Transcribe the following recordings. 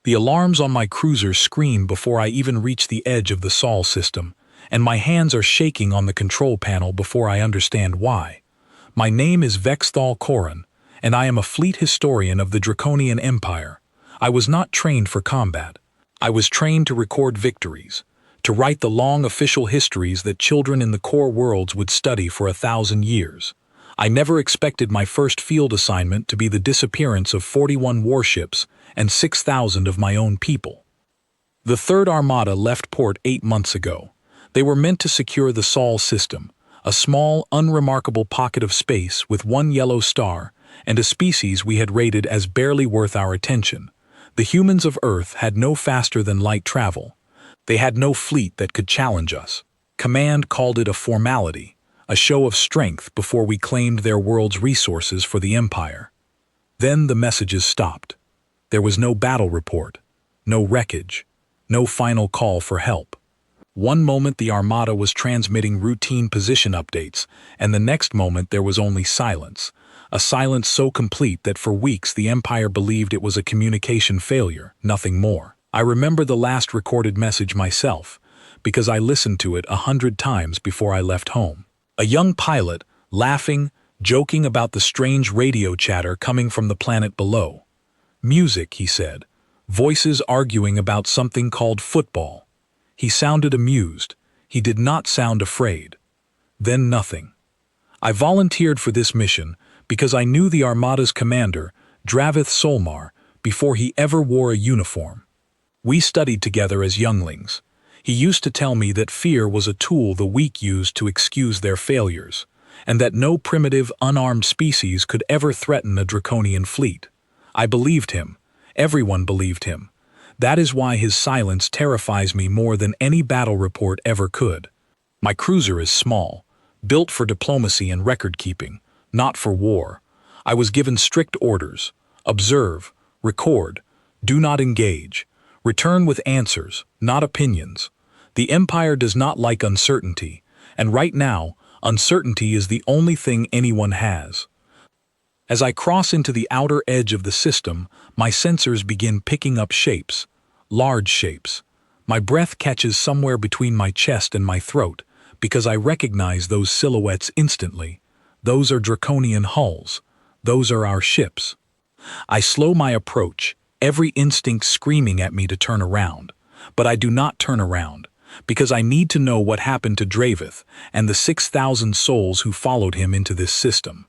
The alarms on my cruiser scream before I even reach the edge of the Sol system, and my hands are shaking on the control panel before I understand why. My name is Vexthal Koran, and I am a fleet historian of the Draconian Empire. I was not trained for combat. I was trained to record victories, to write the long official histories that children in the core worlds would study for 1,000 years. I never expected my first field assignment to be the disappearance of 41 warships and 6,000 of my own people. The Third Armada left port 8 months ago. They were meant to secure the Sol system, a small, unremarkable pocket of space with one yellow star and a species we had rated as barely worth our attention. The humans of Earth had no faster-than-light travel. They had no fleet that could challenge us. Command called it a formality, a show of strength before we claimed their world's resources for the Empire. Then the messages stopped. There was no battle report, no wreckage, no final call for help. One moment the Armada was transmitting routine position updates, and the next moment there was only silence. A silence so complete that for weeks the Empire believed it was a communication failure, nothing more. I remember the last recorded message myself, because I listened to it 100 times before I left home. A young pilot, laughing, joking about the strange radio chatter coming from the planet below. Music, he said. Voices arguing about something called football. He sounded amused. He did not sound afraid. Then nothing. I volunteered for this mission because I knew the Armada's commander, Dravth Solmar, before he ever wore a uniform. We studied together as younglings. He used to tell me that fear was a tool the weak used to excuse their failures, and that no primitive, unarmed species could ever threaten a draconian fleet. I believed him. Everyone believed him. That is why his silence terrifies me more than any battle report ever could. My cruiser is small, built for diplomacy and record-keeping, not for war. I was given strict orders: observe, record, do not engage, return with answers, not opinions. The Empire does not like uncertainty, and right now, uncertainty is the only thing anyone has. As I cross into the outer edge of the system, my sensors begin picking up shapes, large shapes. My breath catches somewhere between my chest and my throat, because I recognize those silhouettes instantly. Those are draconian hulls. Those are our ships. I slow my approach, every instinct screaming at me to turn around. But I do not turn around, because I need to know what happened to Dravth and the 6,000 souls who followed him into this system.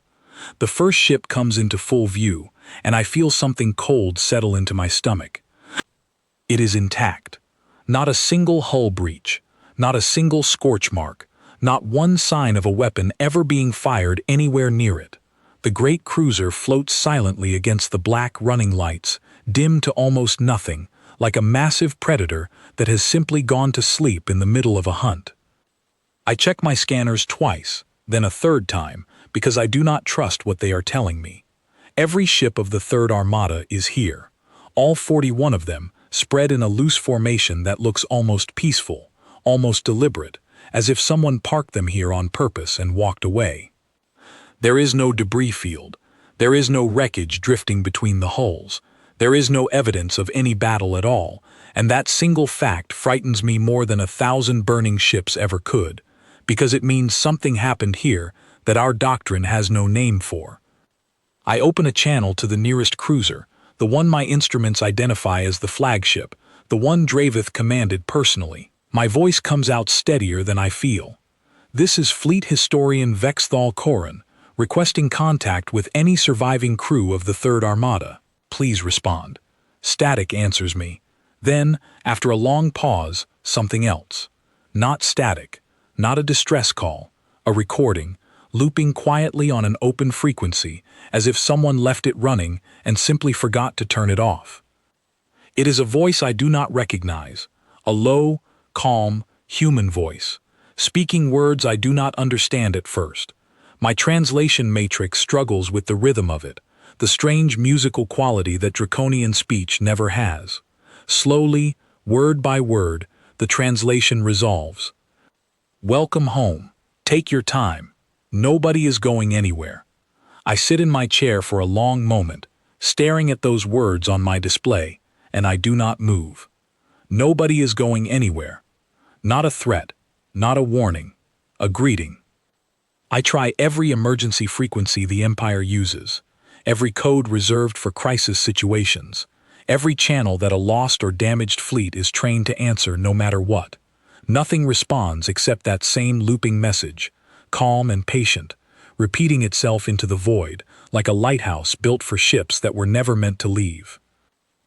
The first ship comes into full view, and I feel something cold settle into my stomach. It is intact. Not a single hull breach, not a single scorch mark, not one sign of a weapon ever being fired anywhere near it. The great cruiser floats silently against the black running lights, dim to almost nothing, like a massive predator that has simply gone to sleep in the middle of a hunt. I check my scanners twice, then a third time, because I do not trust what they are telling me. Every ship of the Third Armada is here, all 41 of them, spread in a loose formation that looks almost peaceful, almost deliberate, as if someone parked them here on purpose and walked away. There is no debris field. There is no wreckage drifting between the hulls. There is no evidence of any battle at all, and that single fact frightens me more than 1,000 burning ships ever could, because it means something happened here that our doctrine has no name for. I open a channel to the nearest cruiser, the one my instruments identify as the flagship, the one Dravth commanded personally. My voice comes out steadier than I feel. This is Fleet Historian Vexthal Koran, requesting contact with any surviving crew of the Third Armada. Please respond. Static answers me. Then, after a long pause, something else. Not static, not a distress call, a recording, looping quietly on an open frequency, as if someone left it running and simply forgot to turn it off. It is a voice I do not recognize, a low, calm, human voice, speaking words I do not understand at first. My translation matrix struggles with the rhythm of it, the strange musical quality that draconian speech never has. Slowly, word by word, the translation resolves. Welcome home. Take your time. Nobody is going anywhere. I sit in my chair for a long moment, staring at those words on my display, and I do not move. Nobody is going anywhere. Not a threat, not a warning, a greeting. I try every emergency frequency the Empire uses, every code reserved for crisis situations, every channel that a lost or damaged fleet is trained to answer no matter what. Nothing responds except that same looping message, calm and patient, repeating itself into the void, like a lighthouse built for ships that were never meant to leave.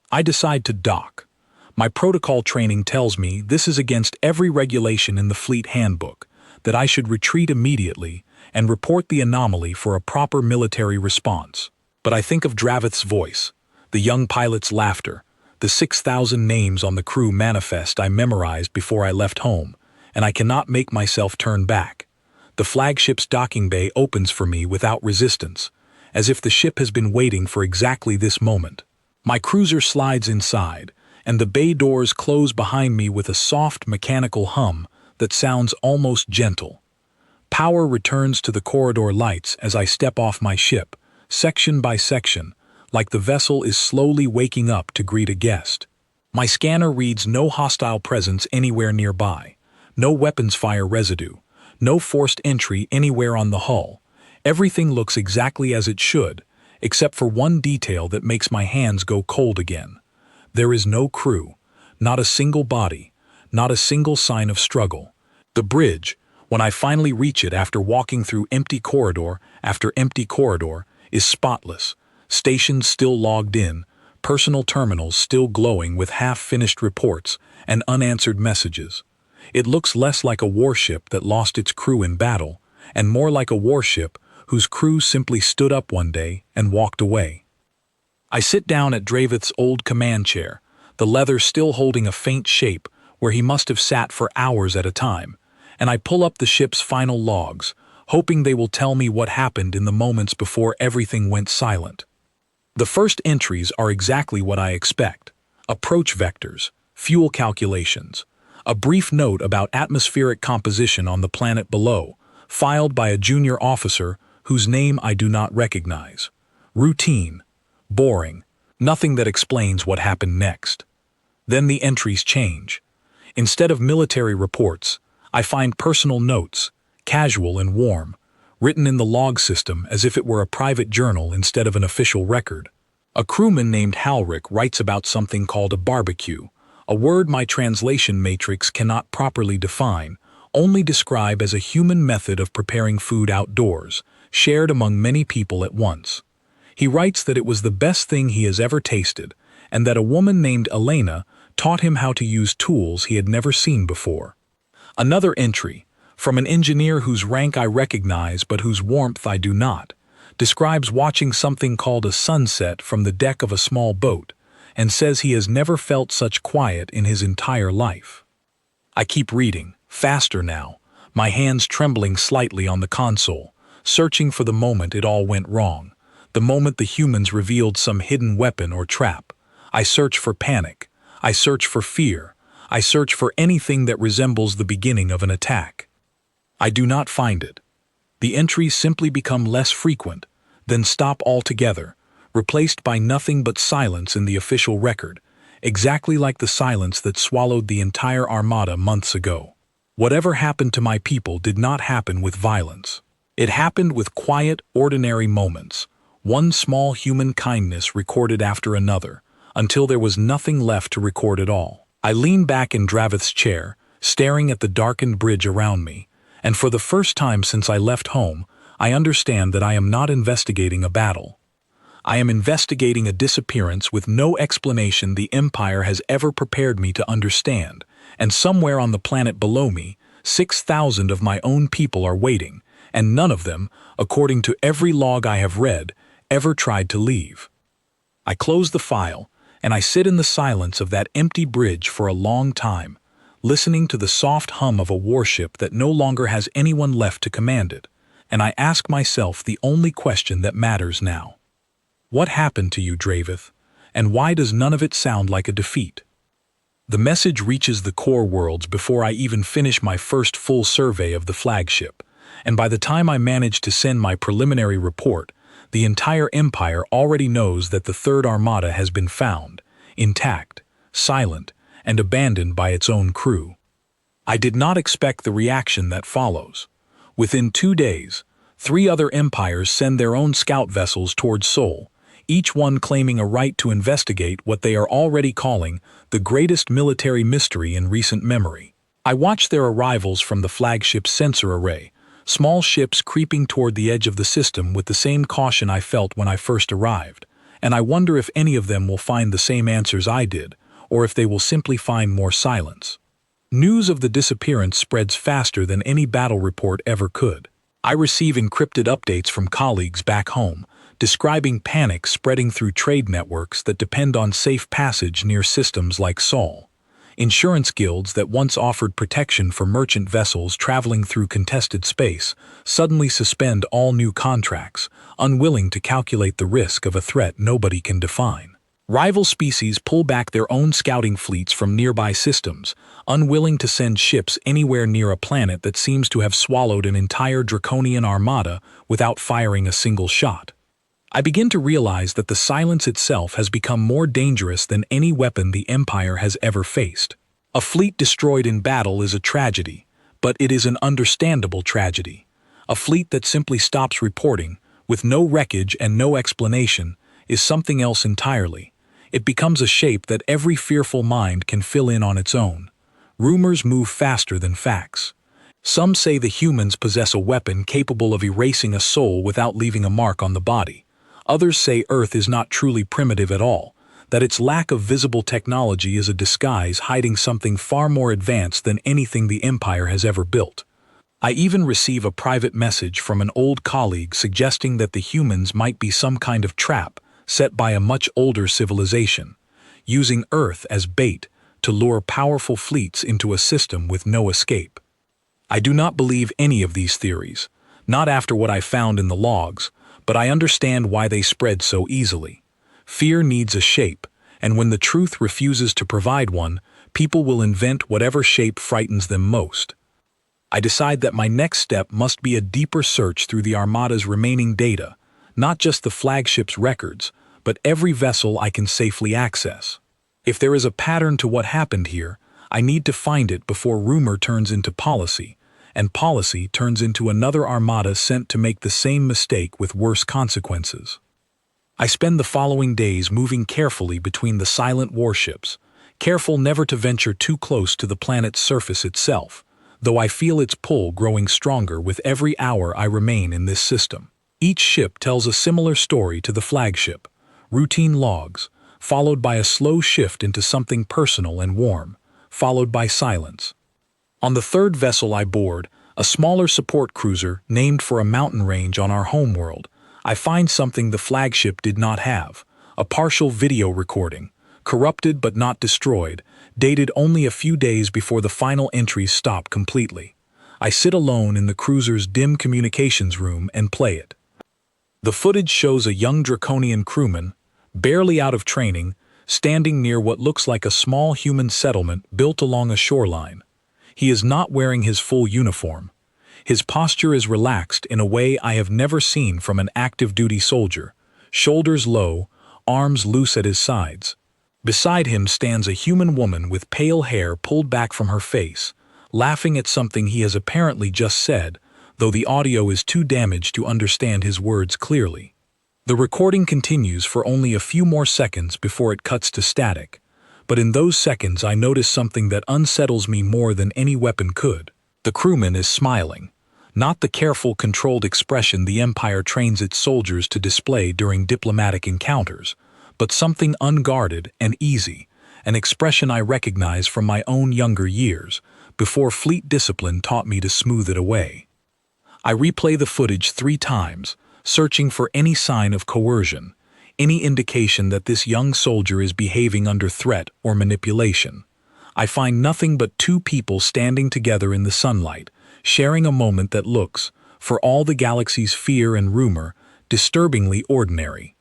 I decide to dock. My protocol training tells me this is against every regulation in the fleet handbook, that I should retreat immediately and report the anomaly for a proper military response. But I think of Dravth's voice, the young pilot's laughter, the 6,000 names on the crew manifest I memorized before I left home, and I cannot make myself turn back. The flagship's docking bay opens for me without resistance, as if the ship has been waiting for exactly this moment. My cruiser slides inside, and the bay doors close behind me with a soft mechanical hum that sounds almost gentle. Power returns to the corridor lights as I step off my ship, section by section, like the vessel is slowly waking up to greet a guest. My scanner reads no hostile presence anywhere nearby, no weapons fire residue, no forced entry anywhere on the hull. Everything looks exactly as it should, except for one detail that makes my hands go cold again. There is no crew, not a single body, not a single sign of struggle. The bridge, when I finally reach it after walking through empty corridor after empty corridor, is spotless. Stations still logged in, personal terminals still glowing with half-finished reports and unanswered messages. It looks less like a warship that lost its crew in battle, and more like a warship whose crew simply stood up one day and walked away. I sit down at Dravth's old command chair, the leather still holding a faint shape where he must have sat for hours at a time, and I pull up the ship's final logs, hoping they will tell me what happened in the moments before everything went silent. The first entries are exactly what I expect: approach vectors, fuel calculations, a brief note about atmospheric composition on the planet below, filed by a junior officer whose name I do not recognize. Routine, boring, nothing that explains what happened next. Then the entries change. Instead of military reports, I find personal notes, casual and warm, written in the log system as if it were a private journal instead of an official record. A crewman named Halric writes about something called a barbecue, a word my translation matrix cannot properly define, only describe as a human method of preparing food outdoors, shared among many people at once. He writes that it was the best thing he has ever tasted, and that a woman named Elena taught him how to use tools he had never seen before. Another entry, from an engineer whose rank I recognize but whose warmth I do not, describes watching something called a sunset from the deck of a small boat, and says he has never felt such quiet in his entire life. I keep reading, faster now, my hands trembling slightly on the console, searching for the moment it all went wrong, the moment the humans revealed some hidden weapon or trap. I search for panic, I search for fear, I search for anything that resembles the beginning of an attack. I do not find it. The entries simply become less frequent, then stop altogether, replaced by nothing but silence in the official record, exactly like the silence that swallowed the entire armada months ago. Whatever happened to my people did not happen with violence. It happened with quiet, ordinary moments, one small human kindness recorded after another, until there was nothing left to record at all. I lean back in Dravth's chair, staring at the darkened bridge around me, and for the first time since I left home, I understand that I am not investigating a battle. I am investigating a disappearance with no explanation the Empire has ever prepared me to understand, and somewhere on the planet below me, 6,000 of my own people are waiting, and none of them, according to every log I have read, ever tried to leave. I close the file, and I sit in the silence of that empty bridge for a long time, listening to the soft hum of a warship that no longer has anyone left to command it, and I ask myself the only question that matters now. What happened to you, Dravth, and why does none of it sound like a defeat? The message reaches the core worlds before I even finish my first full survey of the flagship, and by the time I manage to send my preliminary report, the entire Empire already knows that the Third Armada has been found, intact, silent, and abandoned by its own crew. I did not expect the reaction that follows. Within 2 days, 3 other empires send their own scout vessels towards Seoul, each one claiming a right to investigate what they are already calling the greatest military mystery in recent memory. I watched their arrivals from the flagship's sensor array, small ships creeping toward the edge of the system with the same caution I felt when I first arrived, and I wonder if any of them will find the same answers I did, or if they will simply find more silence. News of the disappearance spreads faster than any battle report ever could. I receive encrypted updates from colleagues back home, describing panic spreading through trade networks that depend on safe passage near systems like Seoul. Insurance guilds that once offered protection for merchant vessels traveling through contested space suddenly suspend all new contracts, unwilling to calculate the risk of a threat nobody can define. Rival species pull back their own scouting fleets from nearby systems, unwilling to send ships anywhere near a planet that seems to have swallowed an entire draconian armada without firing a single shot. I begin to realize that the silence itself has become more dangerous than any weapon the Empire has ever faced. A fleet destroyed in battle is a tragedy, but it is an understandable tragedy. A fleet that simply stops reporting, with no wreckage and no explanation, is something else entirely. It becomes a shape that every fearful mind can fill in on its own. Rumors move faster than facts. Some say the humans possess a weapon capable of erasing a soul without leaving a mark on the body. Others say Earth is not truly primitive at all, that its lack of visible technology is a disguise hiding something far more advanced than anything the Empire has ever built. I even receive a private message from an old colleague suggesting that the humans might be some kind of trap set by a much older civilization, using Earth as bait to lure powerful fleets into a system with no escape. I do not believe any of these theories, not after what I found in the logs, but I understand why they spread so easily. Fear needs a shape, and when the truth refuses to provide one, people will invent whatever shape frightens them most. I decide that my next step must be a deeper search through the Armada's remaining data, not just the flagship's records, but every vessel I can safely access. If there is a pattern to what happened here, I need to find it before rumor turns into policy, and policy turns into another armada sent to make the same mistake with worse consequences. I spend the following days moving carefully between the silent warships, careful never to venture too close to the planet's surface itself, though I feel its pull growing stronger with every hour I remain in this system. Each ship tells a similar story to the flagship, routine logs, followed by a slow shift into something personal and warm, followed by silence. On the third vessel I board, a smaller support cruiser named for a mountain range on our homeworld, I find something the flagship did not have, a partial video recording, corrupted but not destroyed, dated only a few days before the final entries stop completely. I sit alone in the cruiser's dim communications room and play it. The footage shows a young draconian crewman, barely out of training, standing near what looks like a small human settlement built along a shoreline. He is not wearing his full uniform. His posture is relaxed in a way I have never seen from an active-duty soldier, shoulders low, arms loose at his sides. Beside him stands a human woman with pale hair pulled back from her face, laughing at something he has apparently just said, though the audio is too damaged to understand his words clearly. The recording continues for only a few more seconds before it cuts to static, but in those seconds I notice something that unsettles me more than any weapon could. The crewman is smiling, not the careful, controlled expression the Empire trains its soldiers to display during diplomatic encounters, but something unguarded and easy, an expression I recognize from my own younger years, before fleet discipline taught me to smooth it away. I replay the footage 3 times, searching for any sign of coercion, any indication that this young soldier is behaving under threat or manipulation. I find nothing but 2 people standing together in the sunlight, sharing a moment that looks, for all the galaxy's fear and rumor, disturbingly ordinary.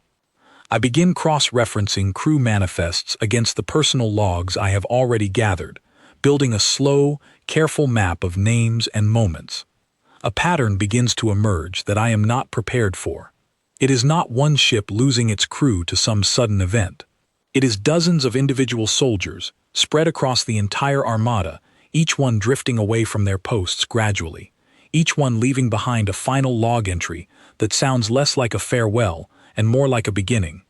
I begin cross-referencing crew manifests against the personal logs I have already gathered, building a slow, careful map of names and moments. A pattern begins to emerge that I am not prepared for. It is not one ship losing its crew to some sudden event. It is dozens of individual soldiers, spread across the entire armada, each one drifting away from their posts gradually, each one leaving behind a final log entry that sounds less like a farewell and more like a beginning.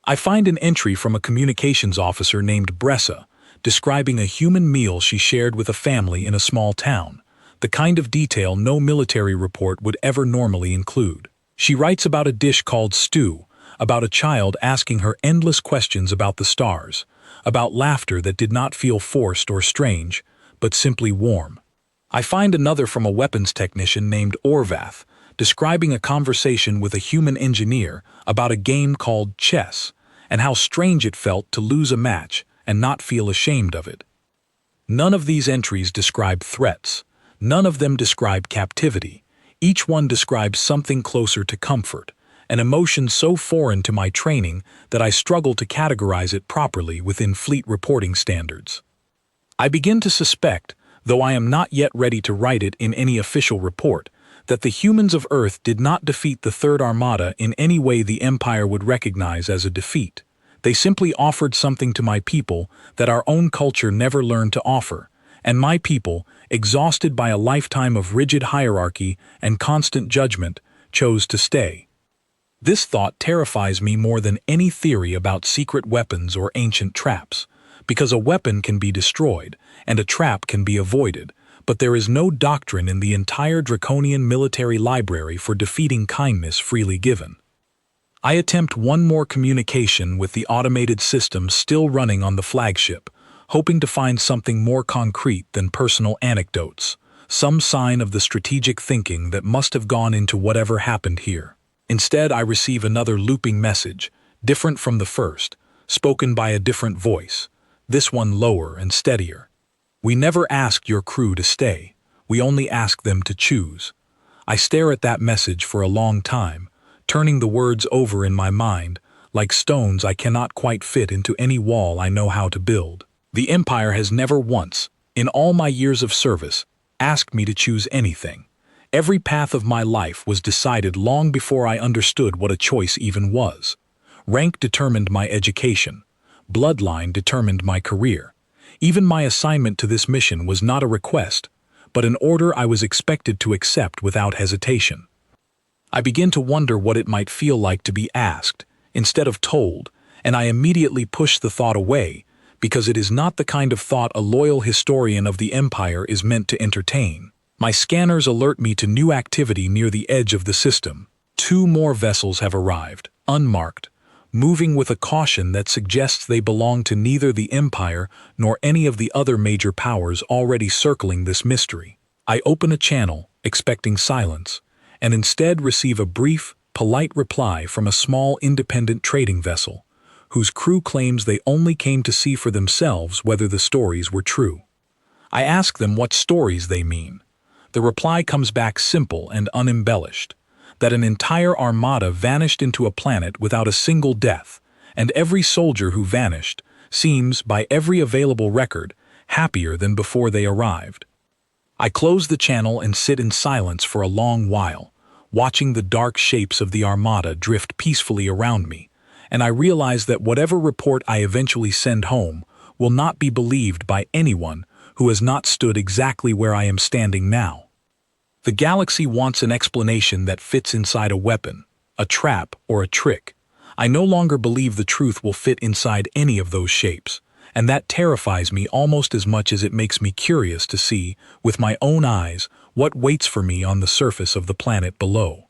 I find an entry from a communications officer named Bressa, describing a human meal she shared with a family in a small town, the kind of detail no military report would ever normally include. She writes about a dish called stew, about a child asking her endless questions about the stars, about laughter that did not feel forced or strange, but simply warm. I find another from a weapons technician named Orvath, describing a conversation with a human engineer about a game called chess, and how strange it felt to lose a match and not feel ashamed of it. None of these entries describe threats. None of them describe captivity. Each one describes something closer to comfort, an emotion so foreign to my training that I struggle to categorize it properly within fleet reporting standards. I begin to suspect, though I am not yet ready to write it in any official report, that the humans of Earth did not defeat the Third Armada in any way the Empire would recognize as a defeat. They simply offered something to my people that our own culture never learned to offer, and my people, exhausted by a lifetime of rigid hierarchy and constant judgment, chose to stay. This thought terrifies me more than any theory about secret weapons or ancient traps, because a weapon can be destroyed and a trap can be avoided, but there is no doctrine in the entire draconian military library for defeating kindness freely given. I attempt one more communication with the automated system still running on the flagship, hoping to find something more concrete than personal anecdotes, some sign of the strategic thinking that must have gone into whatever happened here. Instead, I receive another looping message, different from the first, spoken by a different voice, this one lower and steadier. We never asked your crew to stay. We only asked them to choose. I stare at that message for a long time, turning the words over in my mind, like stones I cannot quite fit into any wall I know how to build. The Empire has never once, in all my years of service, asked me to choose anything. Every path of my life was decided long before I understood what a choice even was. Rank determined my education. Bloodline determined my career. Even my assignment to this mission was not a request, but an order I was expected to accept without hesitation. I begin to wonder what it might feel like to be asked, instead of told, and I immediately push the thought away, because it is not the kind of thought a loyal historian of the Empire is meant to entertain. My scanners alert me to new activity near the edge of the system. 2 more vessels have arrived, unmarked, moving with a caution that suggests they belong to neither the Empire nor any of the other major powers already circling this mystery. I open a channel, expecting silence, and instead receive a brief, polite reply from a small independent trading vessel, whose crew claims they only came to see for themselves whether the stories were true. I ask them what stories they mean. The reply comes back simple and unembellished, that an entire armada vanished into a planet without a single death, and every soldier who vanished seems, by every available record, happier than before they arrived. I close the channel and sit in silence for a long while, watching the dark shapes of the armada drift peacefully around me, and I realize that whatever report I eventually send home will not be believed by anyone who has not stood exactly where I am standing now. The galaxy wants an explanation that fits inside a weapon, a trap, or a trick. I no longer believe the truth will fit inside any of those shapes, and that terrifies me almost as much as it makes me curious to see, with my own eyes, what waits for me on the surface of the planet below.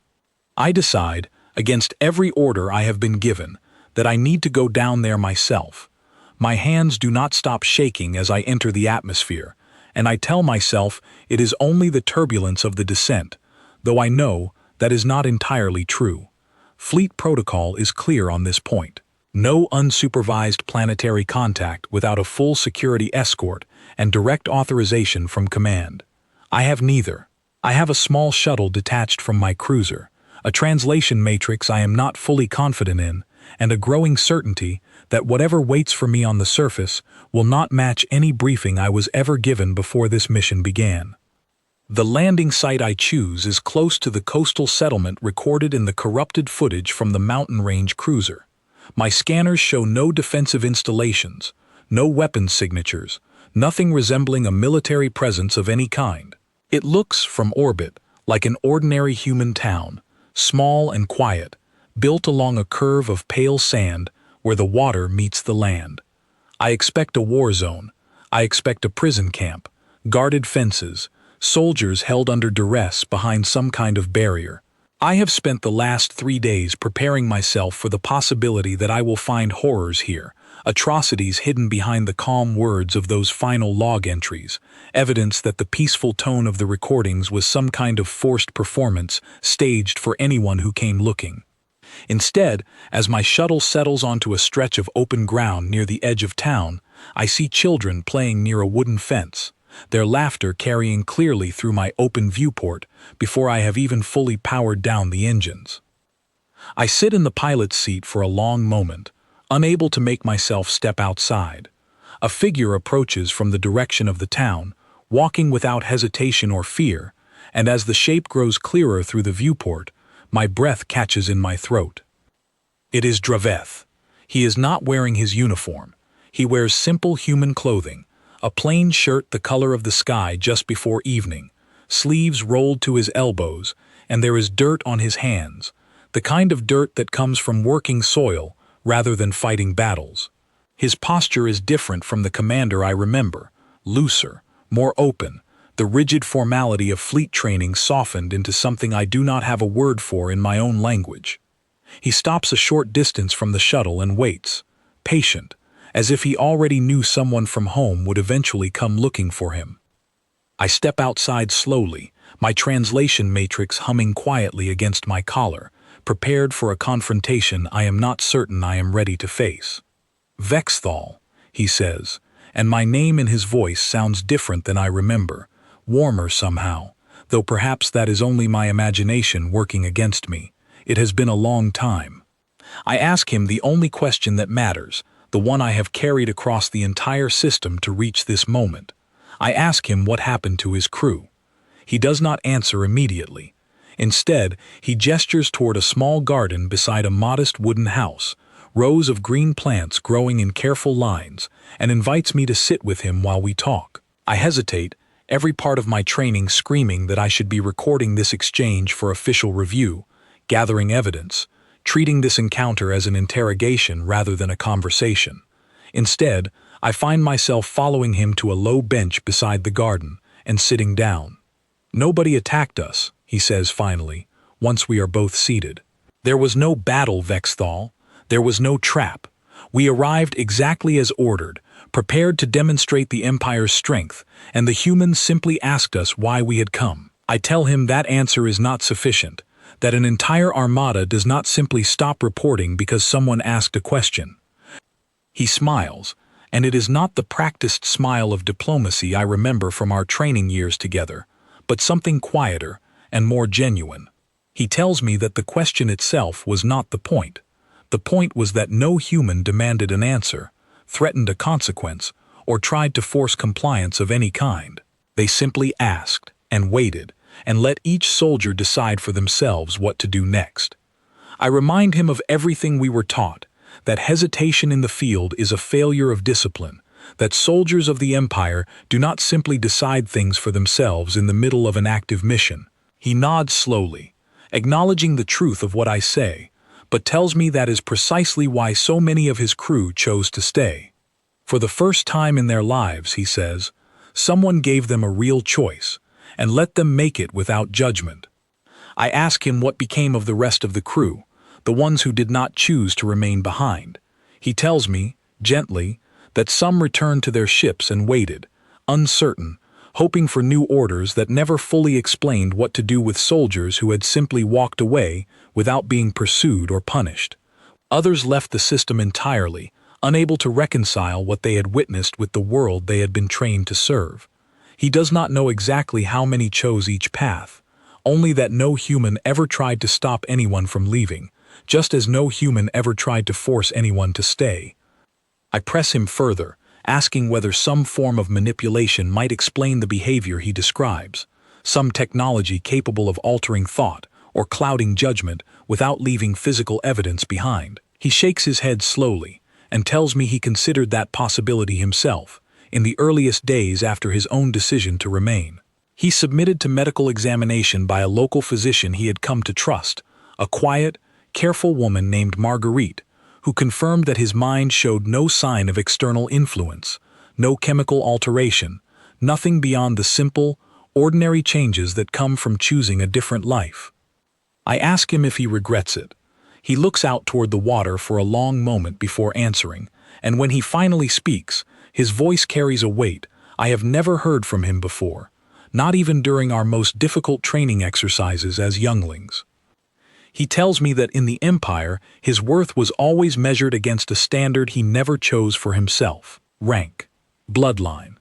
I decide, against every order I have been given, that I need to go down there myself. My hands do not stop shaking as I enter the atmosphere, and I tell myself it is only the turbulence of the descent, though I know that is not entirely true. Fleet protocol is clear on this point. No unsupervised planetary contact without a full security escort and direct authorization from command. I have neither. I have a small shuttle detached from my cruiser, a translation matrix I am not fully confident in, and a growing certainty that whatever waits for me on the surface will not match any briefing I was ever given before this mission began. The landing site I choose is close to the coastal settlement recorded in the corrupted footage from the mountain range cruiser. My scanners show no defensive installations, no weapons signatures, nothing resembling a military presence of any kind. It looks, from orbit, like an ordinary human town, small and quiet, built along a curve of pale sand where the water meets the land. I expect a war zone. I expect a prison camp, guarded fences, soldiers held under duress behind some kind of barrier. I have spent the last 3 days preparing myself for the possibility that I will find horrors here, atrocities hidden behind the calm words of those final log entries, evidence that the peaceful tone of the recordings was some kind of forced performance staged for anyone who came looking. Instead, as my shuttle settles onto a stretch of open ground near the edge of town, I see children playing near a wooden fence, their laughter carrying clearly through my open viewport before I have even fully powered down the engines. I sit in the pilot's seat for a long moment, unable to make myself step outside. A figure approaches from the direction of the town, walking without hesitation or fear, and as the shape grows clearer through the viewport, my breath catches in my throat. It is Dravth. He is not wearing his uniform. He wears simple human clothing, a plain shirt the color of the sky just before evening, sleeves rolled to his elbows, and there is dirt on his hands, the kind of dirt that comes from working soil rather than fighting battles. His posture is different from the commander I remember, looser, more open, the rigid formality of fleet training softened into something I do not have a word for in my own language. He stops a short distance from the shuttle and waits, patient, as if he already knew someone from home would eventually come looking for him. I step outside slowly, my translation matrix humming quietly against my collar, prepared for a confrontation I am not certain I am ready to face. Vexthal, he says, and my name in his voice sounds different than I remember, warmer somehow, though perhaps that is only my imagination working against me. It has been a long time. I ask him the only question that matters, the one I have carried across the entire system to reach this moment. I ask him what happened to his crew. He does not answer immediately. Instead, he gestures toward a small garden beside a modest wooden house, rows of green plants growing in careful lines, and invites me to sit with him while we talk. I hesitate, every part of my training screaming that I should be recording this exchange for official review, gathering evidence, treating this encounter as an interrogation rather than a conversation. Instead, I find myself following him to a low bench beside the garden and sitting down. "Nobody attacked us," he says finally, once we are both seated. "There was no battle, Vexthal. There was no trap. We arrived exactly as ordered, prepared to demonstrate the Empire's strength, and the humans simply asked us why we had come. I tell him that answer is not sufficient, that an entire armada does not simply stop reporting because someone asked a question." He smiles, and it is not the practiced smile of diplomacy I remember from our training years together, but something quieter and more genuine. He tells me that the question itself was not the point. The point was that no human demanded an answer, threatened a consequence, or tried to force compliance of any kind. They simply asked and waited, and let each soldier decide for themselves what to do next. I remind him of everything we were taught, that hesitation in the field is a failure of discipline, that soldiers of the Empire do not simply decide things for themselves in the middle of an active mission. He nods slowly, acknowledging the truth of what I say, but tells me that is precisely why so many of his crew chose to stay. For the first time in their lives, he says, someone gave them a real choice, and let them make it without judgment. I ask him what became of the rest of the crew, the ones who did not choose to remain behind. He tells me, gently, that some returned to their ships and waited, uncertain, hoping for new orders that never fully explained what to do with soldiers who had simply walked away without being pursued or punished. Others left the system entirely, unable to reconcile what they had witnessed with the world they had been trained to serve. He does not know exactly how many chose each path, only that no human ever tried to stop anyone from leaving, just as no human ever tried to force anyone to stay. I press him further, asking whether some form of manipulation might explain the behavior he describes, some technology capable of altering thought or clouding judgment without leaving physical evidence behind. He shakes his head slowly and tells me he considered that possibility himself in the earliest days after his own decision to remain. He submitted to medical examination by a local physician he had come to trust, a quiet, careful woman named Marguerite, who confirmed that his mind showed no sign of external influence, no chemical alteration, nothing beyond the simple, ordinary changes that come from choosing a different life. I ask him if he regrets it. He looks out toward the water for a long moment before answering, and when he finally speaks, his voice carries a weight I have never heard from him before, not even during our most difficult training exercises as younglings. He tells me that in the Empire, his worth was always measured against a standard he never chose for himself: rank, bloodline,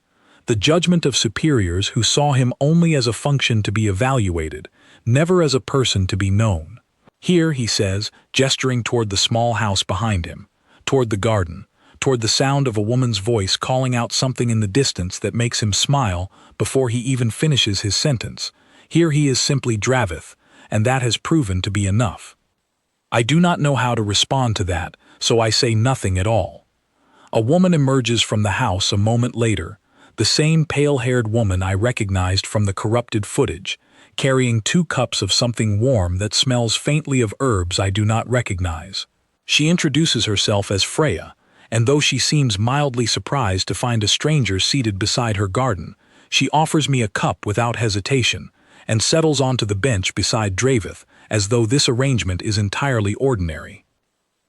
the judgment of superiors who saw him only as a function to be evaluated, never as a person to be known. Here, he says, gesturing toward the small house behind him, toward the garden, toward the sound of a woman's voice calling out something in the distance that makes him smile before he even finishes his sentence. Here he is simply Dravth, and that has proven to be enough. I do not know how to respond to that, so I say nothing at all. A woman emerges from the house a moment later, the same pale-haired woman I recognized from the corrupted footage, carrying 2 cups of something warm that smells faintly of herbs I do not recognize. She introduces herself as Freya, and though she seems mildly surprised to find a stranger seated beside her garden, she offers me a cup without hesitation, and settles onto the bench beside Dravth as though this arrangement is entirely ordinary.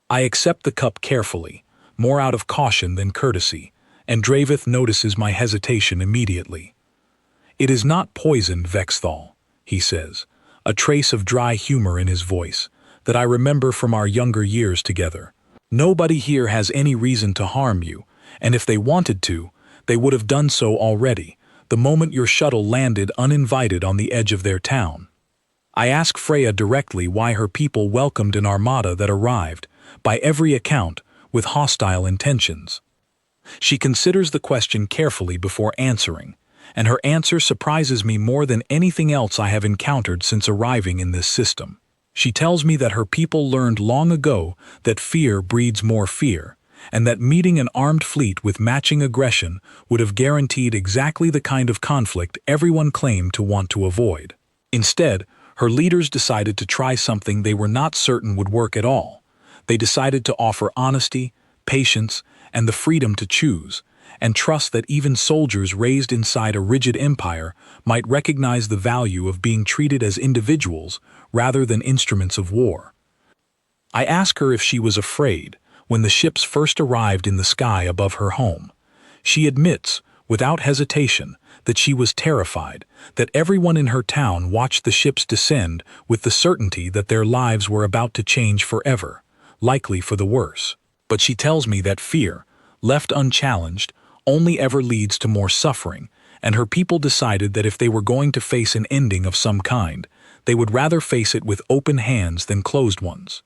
I accept the cup carefully, more out of caution than courtesy, and Dravth notices my hesitation immediately. "It is not poisoned, Vexthal," he says, a trace of dry humor in his voice that I remember from our younger years together. "Nobody here has any reason to harm you, and if they wanted to, they would have done so already, the moment your shuttle landed uninvited on the edge of their town." I ask Freya directly why her people welcomed an armada that arrived, by every account, with hostile intentions. She considers the question carefully before answering, and her answer surprises me more than anything else I have encountered since arriving in this system. She tells me that her people learned long ago that fear breeds more fear, and that meeting an armed fleet with matching aggression would have guaranteed exactly the kind of conflict everyone claimed to want to avoid. Instead, her leaders decided to try something they were not certain would work at all. They decided to offer honesty, patience, and the freedom to choose, and trust that even soldiers raised inside a rigid empire might recognize the value of being treated as individuals rather than instruments of war. I ask her if she was afraid when the ships first arrived in the sky above her home. She admits, without hesitation, that she was terrified, that everyone in her town watched the ships descend with the certainty that their lives were about to change forever, likely for the worse. But she tells me that fear, left unchallenged, only ever leads to more suffering, and her people decided that if they were going to face an ending of some kind, they would rather face it with open hands than closed ones.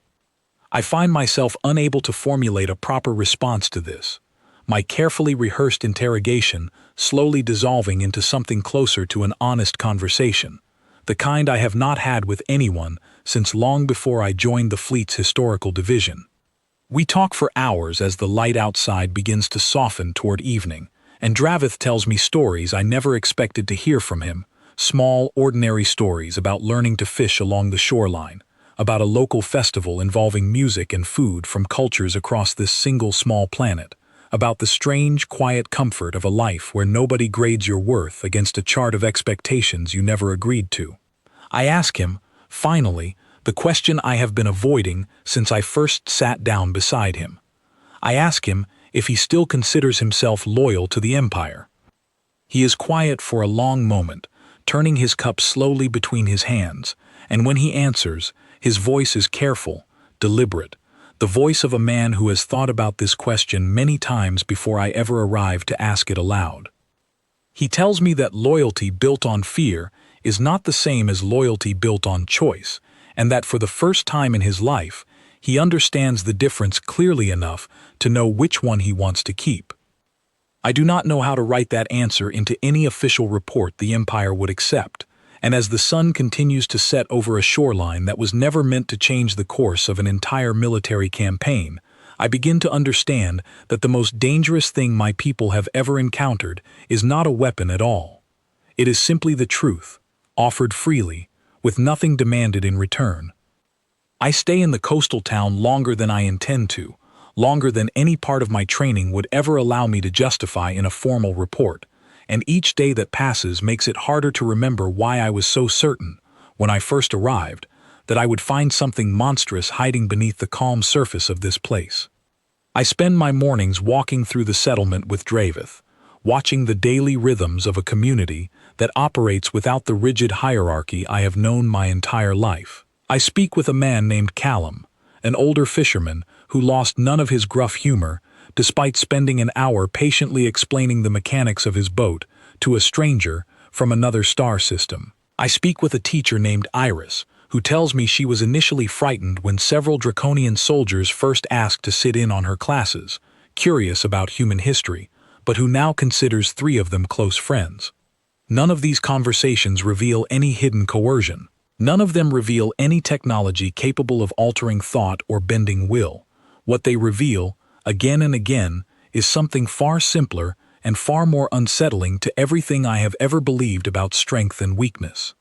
I find myself unable to formulate a proper response to this, my carefully rehearsed interrogation slowly dissolving into something closer to an honest conversation, the kind I have not had with anyone since long before I joined the fleet's historical division. We talk for hours as the light outside begins to soften toward evening, and Dravth tells me stories I never expected to hear from him, small, ordinary stories about learning to fish along the shoreline, about a local festival involving music and food from cultures across this single small planet, about the strange, quiet comfort of a life where nobody grades your worth against a chart of expectations you never agreed to. I ask him, finally, the question I have been avoiding since I first sat down beside him. I ask him if he still considers himself loyal to the Empire. He is quiet for a long moment, turning his cup slowly between his hands, and when he answers, his voice is careful, deliberate, the voice of a man who has thought about this question many times before I ever arrived to ask it aloud. He tells me that loyalty built on fear is not the same as loyalty built on choice, and that for the first time in his life, he understands the difference clearly enough to know which one he wants to keep. I do not know how to write that answer into any official report the Empire would accept, and as the sun continues to set over a shoreline that was never meant to change the course of an entire military campaign, I begin to understand that the most dangerous thing my people have ever encountered is not a weapon at all. It is simply the truth, offered freely, with nothing demanded in return. I stay in the coastal town longer than I intend to, longer than any part of my training would ever allow me to justify in a formal report, and each day that passes makes it harder to remember why I was so certain, when I first arrived, that I would find something monstrous hiding beneath the calm surface of this place. I spend my mornings walking through the settlement with Dravth, watching the daily rhythms of a community that operates without the rigid hierarchy I have known my entire life. I speak with a man named Callum, an older fisherman who lost none of his gruff humor despite spending an hour patiently explaining the mechanics of his boat to a stranger from another star system. I speak with a teacher named Iris, who tells me she was initially frightened when several draconian soldiers first asked to sit in on her classes, curious about human history, but who now considers 3 of them close friends. None of these conversations reveal any hidden coercion. None of them reveal any technology capable of altering thought or bending will. What they reveal, again and again, is something far simpler and far more unsettling to everything I have ever believed about strength and weakness.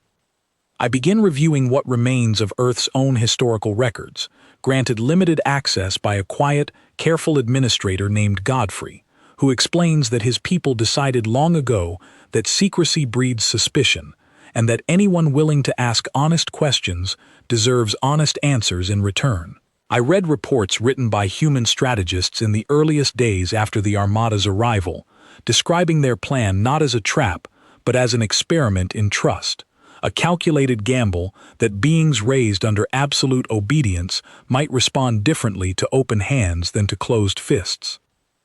I begin reviewing what remains of Earth's own historical records, granted limited access by a quiet, careful administrator named Godfrey, who explains that his people decided long ago that secrecy breeds suspicion, and that anyone willing to ask honest questions deserves honest answers in return. I read reports written by human strategists in the earliest days after the Armada's arrival, describing their plan not as a trap, but as an experiment in trust, a calculated gamble that beings raised under absolute obedience might respond differently to open hands than to closed fists.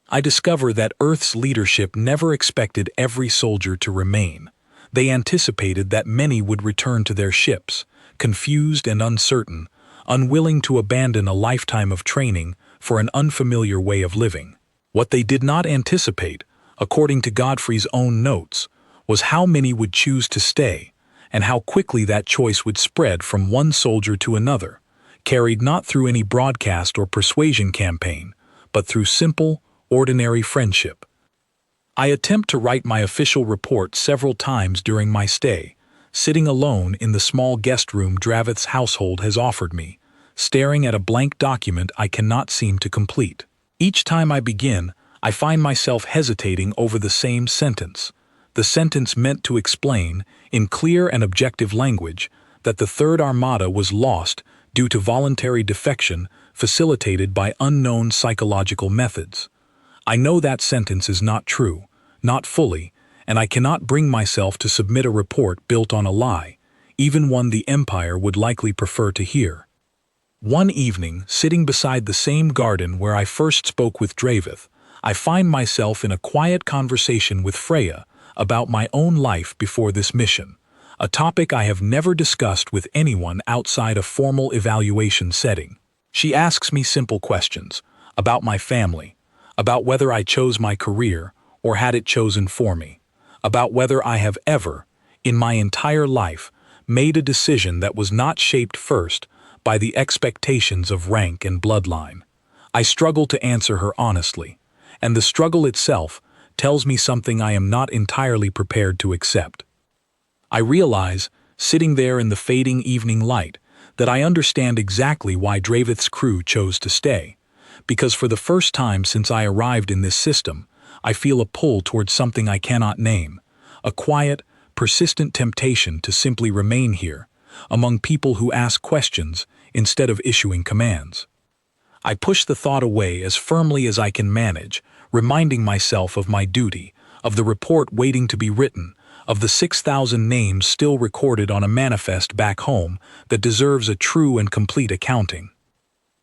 I discover that Earth's leadership never expected every soldier to remain. They anticipated that many would return to their ships, confused and uncertain, unwilling to abandon a lifetime of training for an unfamiliar way of living. What they did not anticipate, according to Godfrey's own notes, was how many would choose to stay, and how quickly that choice would spread from one soldier to another, carried not through any broadcast or persuasion campaign, but through simple, ordinary friendship. I attempt to write my official report several times during my stay, sitting alone in the small guest room Dravth's household has offered me, staring at a blank document I cannot seem to complete. Each time I begin, I find myself hesitating over the same sentence, the sentence meant to explain, in clear and objective language, that the Third Armada was lost due to voluntary defection facilitated by unknown psychological methods. I know that sentence is not true, not fully, and I cannot bring myself to submit a report built on a lie, even one the Empire would likely prefer to hear. One evening, sitting beside the same garden where I first spoke with Dravth, I find myself in a quiet conversation with Freya about my own life before this mission, a topic I have never discussed with anyone outside a formal evaluation setting. She asks me simple questions about my family, about whether I chose my career or had it chosen for me, about whether I have ever, in my entire life, made a decision that was not shaped first by the expectations of rank and bloodline. I struggle to answer her honestly, and the struggle itself tells me something I am not entirely prepared to accept. I realize, sitting there in the fading evening light, that I understand exactly why Dravth's crew chose to stay, because for the first time since I arrived in this system, I feel a pull towards something I cannot name, a quiet, persistent temptation to simply remain here, among people who ask questions instead of issuing commands. I push the thought away as firmly as I can manage, reminding myself of my duty, of the report waiting to be written, of the 6,000 names still recorded on a manifest back home that deserves a true and complete accounting.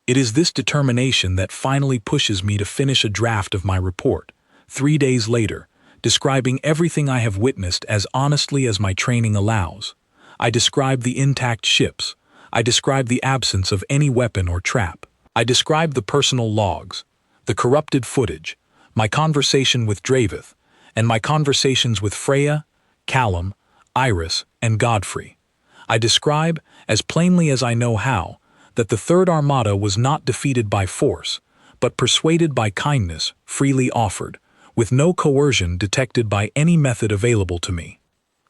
It is this determination that finally pushes me to finish a draft of my report, 3 days later, describing everything I have witnessed as honestly as my training allows. I describe the intact ships. I describe the absence of any weapon or trap. I describe the personal logs, the corrupted footage, my conversation with Dravth, and my conversations with Freya, Callum, Iris, and Godfrey. I describe, as plainly as I know how, that the Third Armada was not defeated by force, but persuaded by kindness freely offered, with no coercion detected by any method available to me.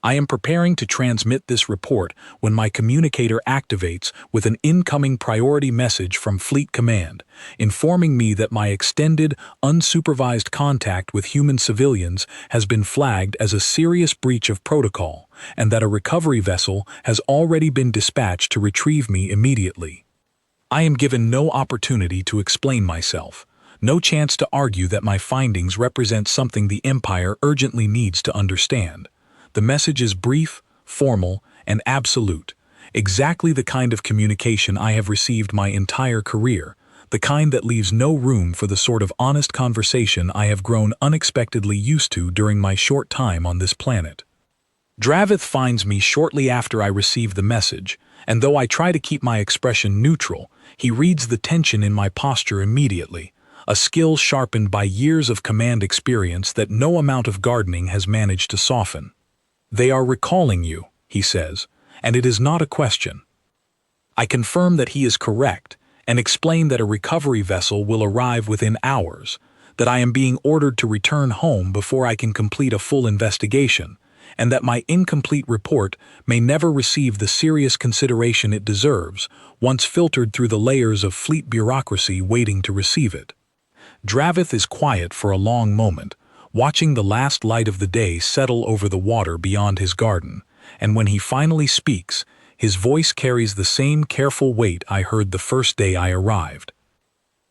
I am preparing to transmit this report when my communicator activates with an incoming priority message from Fleet Command, informing me that my extended, unsupervised contact with human civilians has been flagged as a serious breach of protocol, and that a recovery vessel has already been dispatched to retrieve me immediately. I am given no opportunity to explain myself, no chance to argue that my findings represent something the Empire urgently needs to understand. The message is brief, formal, and absolute, exactly the kind of communication I have received my entire career, the kind that leaves no room for the sort of honest conversation I have grown unexpectedly used to during my short time on this planet. Dravth finds me shortly after I receive the message, and though I try to keep my expression neutral, he reads the tension in my posture immediately, a skill sharpened by years of command experience that no amount of gardening has managed to soften. "They are recalling you," he says, "and it is not a question." I confirm that he is correct and explain that a recovery vessel will arrive within hours, that I am being ordered to return home before I can complete a full investigation, and that my incomplete report may never receive the serious consideration it deserves once filtered through the layers of fleet bureaucracy waiting to receive it. Dravth is quiet for a long moment, watching the last light of the day settle over the water beyond his garden, and when he finally speaks, his voice carries the same careful weight I heard the first day I arrived.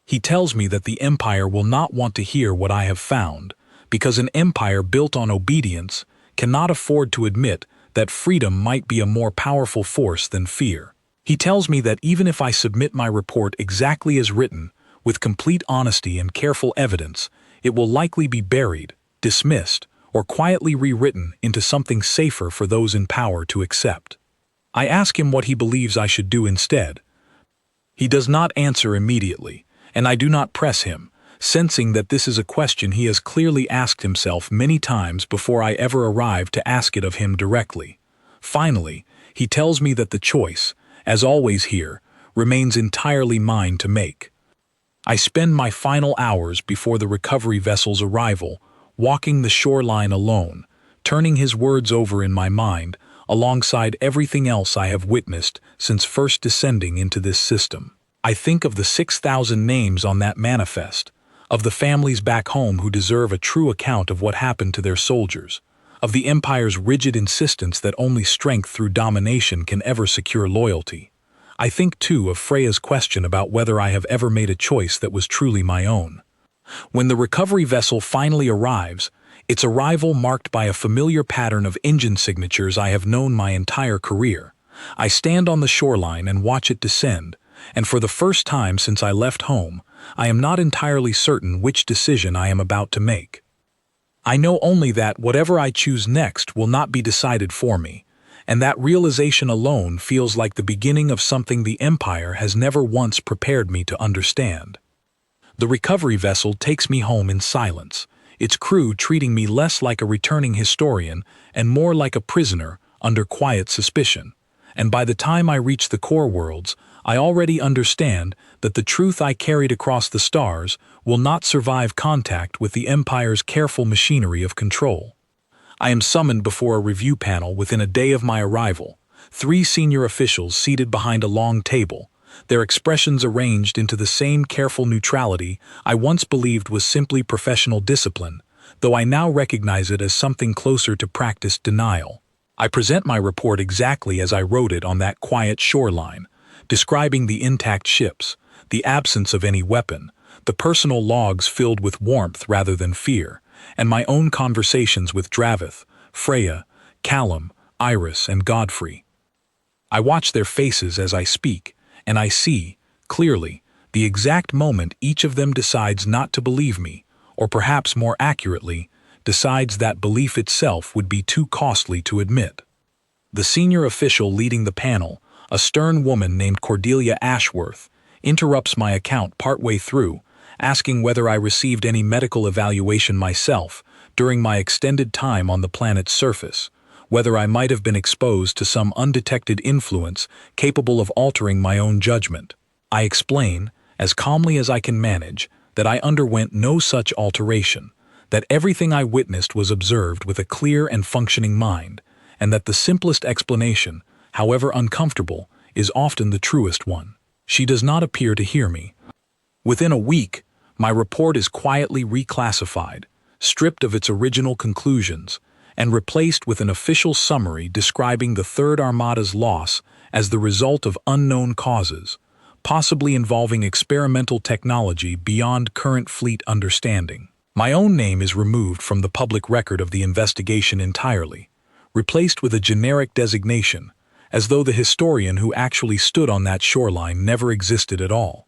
He tells me that the Empire will not want to hear what I have found, because an empire built on obedience cannot afford to admit that freedom might be a more powerful force than fear. He tells me that even if I submit my report exactly as written, with complete honesty and careful evidence, it will likely be buried, dismissed, or quietly rewritten into something safer for those in power to accept. I ask him what he believes I should do instead. He does not answer immediately, and I do not press him, sensing that this is a question he has clearly asked himself many times before I ever arrived to ask it of him directly. Finally, he tells me that the choice, as always here, remains entirely mine to make. I spend my final hours before the recovery vessel's arrival, walking the shoreline alone, turning his words over in my mind, alongside everything else I have witnessed since first descending into this system. I think of the 6,000 names on that manifest, of the families back home who deserve a true account of what happened to their soldiers, of the Empire's rigid insistence that only strength through domination can ever secure loyalty. I think, too, of Freya's question about whether I have ever made a choice that was truly my own. When the recovery vessel finally arrives, its arrival marked by a familiar pattern of engine signatures I have known my entire career, I stand on the shoreline and watch it descend, and for the first time since I left home, I am not entirely certain which decision I am about to make. I know only that whatever I choose next will not be decided for me, and that realization alone feels like the beginning of something the Empire has never once prepared me to understand. The recovery vessel takes me home in silence, its crew treating me less like a returning historian and more like a prisoner under quiet suspicion. And by the time I reach the core worlds, I already understand that the truth I carried across the stars will not survive contact with the Empire's careful machinery of control. I am summoned before a review panel within a day of my arrival, 3 senior officials seated behind a long table, their expressions arranged into the same careful neutrality I once believed was simply professional discipline, though I now recognize it as something closer to practiced denial. I present my report exactly as I wrote it on that quiet shoreline, describing the intact ships, the absence of any weapon, the personal logs filled with warmth rather than fear, and my own conversations with Dravth, Freya, Callum, Iris, and Godfrey. I watch their faces as I speak, and I see, clearly, the exact moment each of them decides not to believe me, or perhaps more accurately, decides that belief itself would be too costly to admit. The senior official leading the panel, a stern woman named Cordelia Ashworth, interrupts my account partway through, asking whether I received any medical evaluation myself during my extended time on the planet's surface, whether I might have been exposed to some undetected influence capable of altering my own judgment. I explain, as calmly as I can manage, that I underwent no such alteration, that everything I witnessed was observed with a clear and functioning mind, and that the simplest explanation, however uncomfortable, is often the truest one. She does not appear to hear me. Within a week, my report is quietly reclassified, stripped of its original conclusions, and replaced with an official summary describing the Third Armada's loss as the result of unknown causes, possibly involving experimental technology beyond current fleet understanding. My own name is removed from the public record of the investigation entirely, replaced with a generic designation, as though the historian who actually stood on that shoreline never existed at all.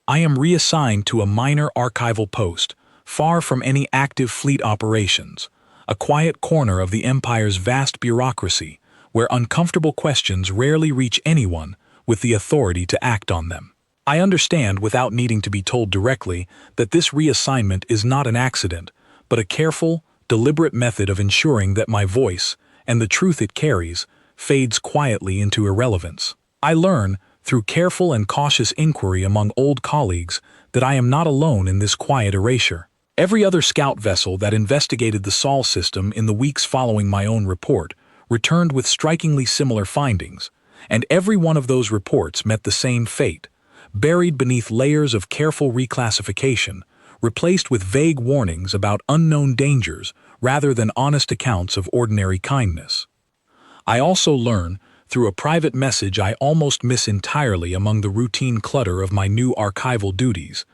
I am reassigned to a minor archival post, far from any active fleet operations, a quiet corner of the Empire's vast bureaucracy, where uncomfortable questions rarely reach anyone with the authority to act on them. I understand, without needing to be told directly, that this reassignment is not an accident, but a careful, deliberate method of ensuring that my voice, and the truth it carries, fades quietly into irrelevance. I learn, through careful and cautious inquiry among old colleagues, that I am not alone in this quiet erasure. Every other scout vessel that investigated the Sol system in the weeks following my own report returned with strikingly similar findings, and every one of those reports met the same fate, buried beneath layers of careful reclassification, replaced with vague warnings about unknown dangers rather than honest accounts of ordinary kindness. I also learn, through a private message I almost miss entirely among the routine clutter of my new archival duties,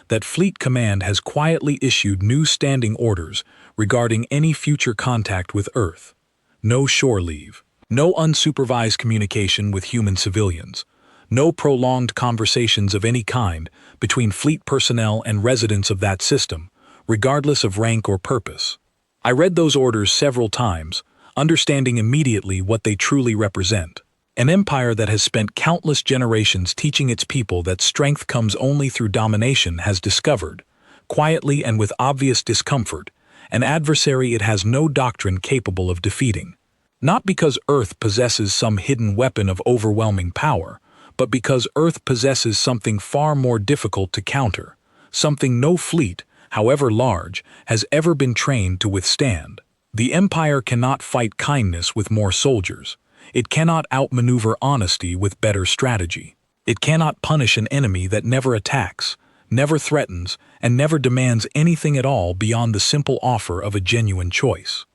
that Fleet Command has quietly issued new standing orders regarding any future contact with Earth. No shore leave, no unsupervised communication with human civilians, no prolonged conversations of any kind between fleet personnel and residents of that system, regardless of rank or purpose. I read those orders several times, understanding immediately what they truly represent. An empire that has spent countless generations teaching its people that strength comes only through domination has discovered, quietly and with obvious discomfort, an adversary it has no doctrine capable of defeating. Not because Earth possesses some hidden weapon of overwhelming power, but because Earth possesses something far more difficult to counter, something no fleet, however large, has ever been trained to withstand. The Empire cannot fight kindness with more soldiers. It cannot outmaneuver honesty with better strategy. It cannot punish an enemy that never attacks, never threatens, and never demands anything at all beyond the simple offer of a genuine choice.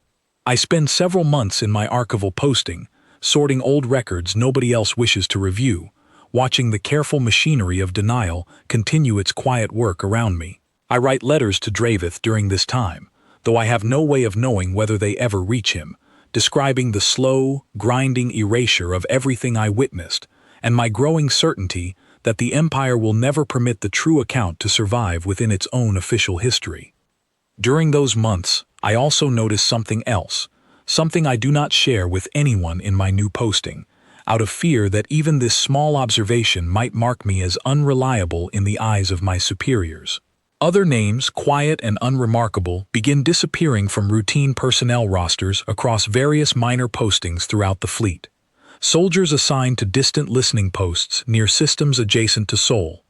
I spend several months in my archival posting, sorting old records nobody else wishes to review, watching the careful machinery of denial continue its quiet work around me. I write letters to Dravth during this time, though I have no way of knowing whether they ever reach him, describing the slow, grinding erasure of everything I witnessed, and my growing certainty that the Empire will never permit the true account to survive within its own official history. During those months, I also noticed something else, something I do not share with anyone in my new posting, out of fear that even this small observation might mark me as unreliable in the eyes of my superiors. Other names, quiet and unremarkable, begin disappearing from routine personnel rosters across various minor postings throughout the fleet. Soldiers assigned to distant listening posts near systems adjacent to Sol.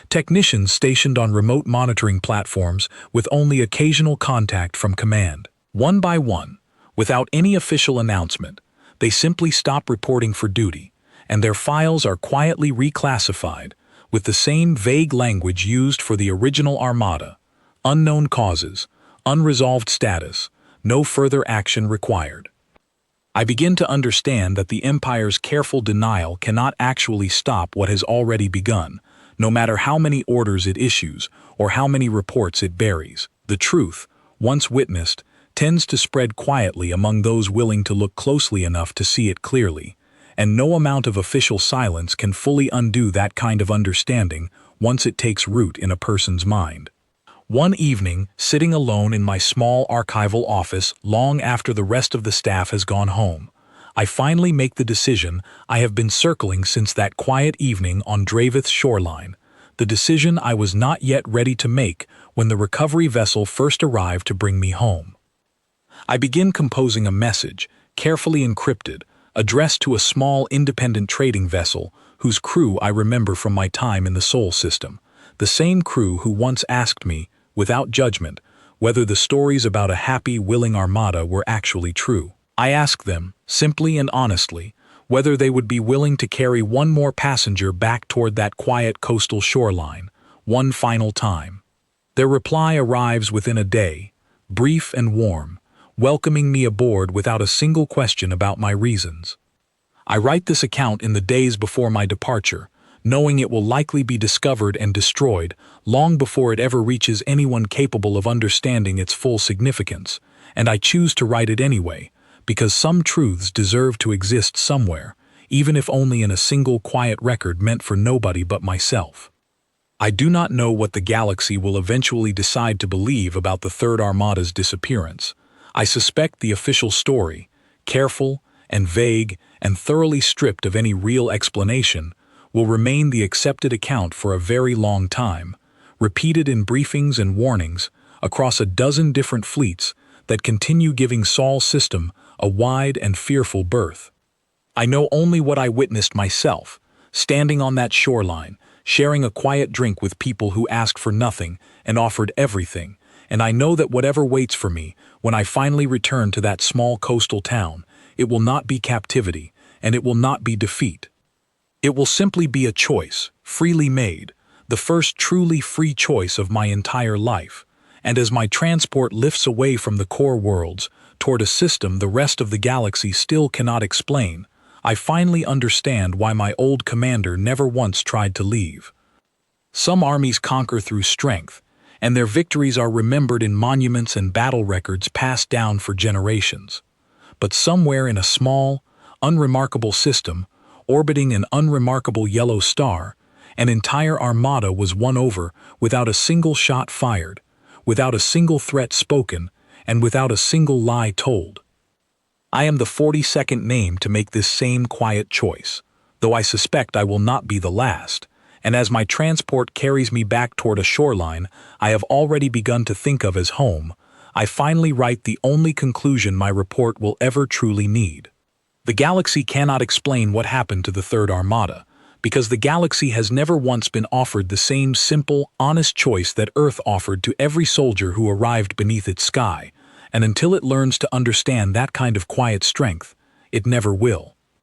Technicians stationed on remote monitoring platforms with only occasional contact from command. One by one, without any official announcement, they simply stop reporting for duty, and their files are quietly reclassified, with the same vague language used for the original Armada: unknown causes, unresolved status, no further action required. I begin to understand that the Empire's careful denial cannot actually stop what has already begun, no matter how many orders it issues or how many reports it buries. The truth, once witnessed, tends to spread quietly among those willing to look closely enough to see it clearly, and no amount of official silence can fully undo that kind of understanding once it takes root in a person's mind. One evening, sitting alone in my small archival office long after the rest of the staff has gone home, I finally make the decision I have been circling since that quiet evening on Dravth's shoreline, the decision I was not yet ready to make when the recovery vessel first arrived to bring me home. I begin composing a message, carefully encrypted, addressed to a small independent trading vessel whose crew I remember from my time in the Sol system, the same crew who once asked me, without judgment, whether the stories about a happy, willing armada were actually true. I asked them, simply and honestly, whether they would be willing to carry one more passenger back toward that quiet coastal shoreline, one final time. Their reply arrives within a day, brief and warm, welcoming me aboard without a single question about my reasons. I write this account in the days before my departure, knowing it will likely be discovered and destroyed long before it ever reaches anyone capable of understanding its full significance, and I choose to write it anyway, because some truths deserve to exist somewhere, even if only in a single quiet record meant for nobody but myself. I do not know what the galaxy will eventually decide to believe about the Third Armada's disappearance. I suspect the official story, careful and vague and thoroughly stripped of any real explanation, will remain the accepted account for a very long time, repeated in briefings and warnings across a dozen different fleets that continue giving Sol system a wide and fearful berth. I know only what I witnessed myself, standing on that shoreline, sharing a quiet drink with people who asked for nothing and offered everything, and I know that whatever waits for me when I finally return to that small coastal town, it will not be captivity, and it will not be defeat. It will simply be a choice, freely made, the first truly free choice of my entire life, and as my transport lifts away from the core worlds toward a system the rest of the galaxy still cannot explain, I finally understand why my old commander never once tried to leave. Some armies conquer through strength, and their victories are remembered in monuments and battle records passed down for generations. But somewhere in a small, unremarkable system, orbiting an unremarkable yellow star, an entire armada was won over without a single shot fired, without a single threat spoken, and without a single lie told. I am the 42nd name to make this same quiet choice, though I suspect I will not be the last, and as my transport carries me back toward a shoreline I have already begun to think of as home, I finally write the only conclusion my report will ever truly need. The galaxy cannot explain what happened to the Third Armada, because the galaxy has never once been offered the same simple, honest choice that Earth offered to every soldier who arrived beneath its sky, and until it learns to understand that kind of quiet strength, it never will.